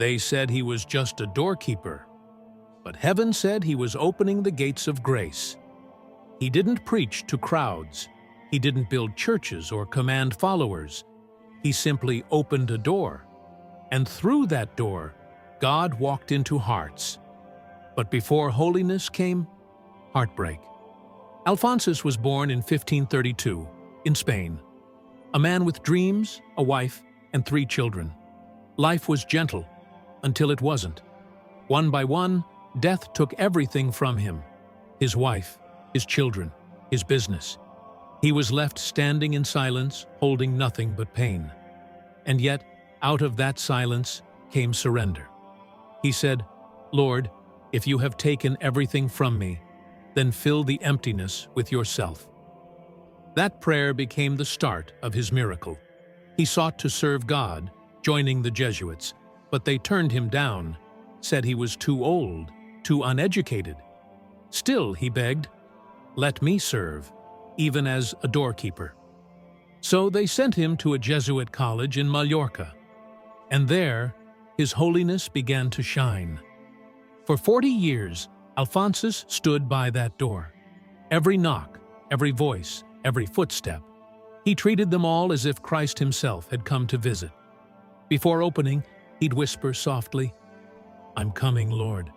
They said he was just a doorkeeper, but heaven said he was opening the gates of grace. He didn't preach to crowds. He didn't build churches or command followers. He simply opened a door, and through that door, God walked into hearts. But before holiness came, heartbreak. Alphonsus was born in 1532 in Spain, a man with dreams, a wife, and 3 children. Life was gentle until it wasn't. One by one, death took everything from him: his wife, his children, his business. He was left standing in silence, holding nothing but pain. And yet, out of that silence came surrender. He said, "Lord, if you have taken everything from me, then fill the emptiness with yourself." That prayer became the start of his miracle. He sought to serve God, joining the Jesuits, but they turned him down, said he was too old, too uneducated. Still, he begged, "Let me serve, even as a doorkeeper." So they sent him to a Jesuit college in Mallorca, and there his holiness began to shine. For 40 years, Alphonsus stood by that door. Every knock, every voice, every footstep, he treated them all as if Christ himself had come to visit. Before opening, he'd whisper softly, "I'm coming, Lord."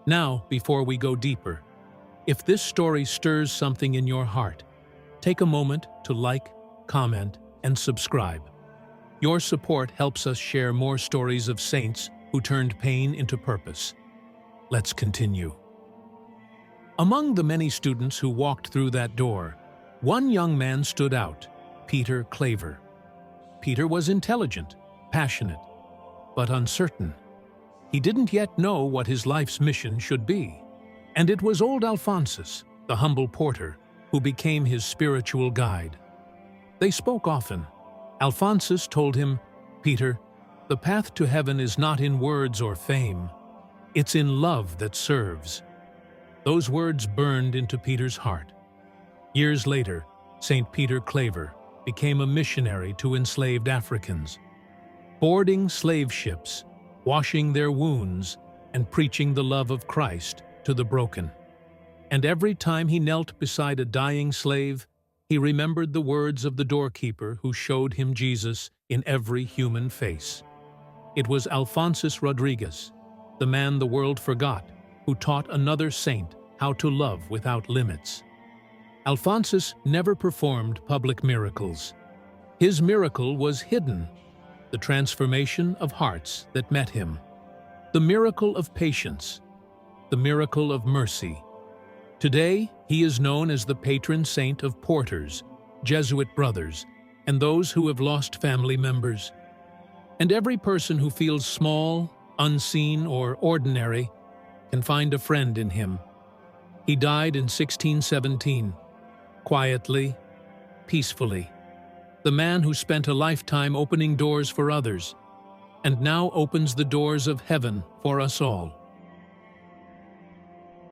Now, before we go deeper, if this story stirs something in your heart, take a moment to like, comment, and subscribe. Your support helps us share more stories of saints who turned pain into purpose. Let's continue. Among the many students who walked through that door, one young man stood out, Peter Claver. Peter was intelligent, passionate, but uncertain. He didn't yet know what his life's mission should be. And it was old Alphonsus, the humble porter, who became his spiritual guide. They spoke often. Alphonsus told him, "Peter, the path to heaven is not in words or fame. It's in love that serves." Those words burned into Peter's heart. Years later, Saint Peter Claver became a missionary to enslaved Africans, boarding slave ships, washing their wounds, and preaching the love of Christ to the broken. And every time he knelt beside a dying slave, he remembered the words of the doorkeeper who showed him Jesus in every human face. It was Alphonsus Rodriguez, the man the world forgot, who taught another saint how to love without limits. Alphonsus never performed public miracles. His miracle was hidden, the transformation of hearts that met him, the miracle of patience, the miracle of mercy. Today, he is known as the patron saint of porters, Jesuit brothers, and those who have lost family members. And every person who feels small, unseen, or ordinary can find a friend in him. He died in 1617, quietly, peacefully. The man who spent a lifetime opening doors for others, and now opens the doors of heaven for us all.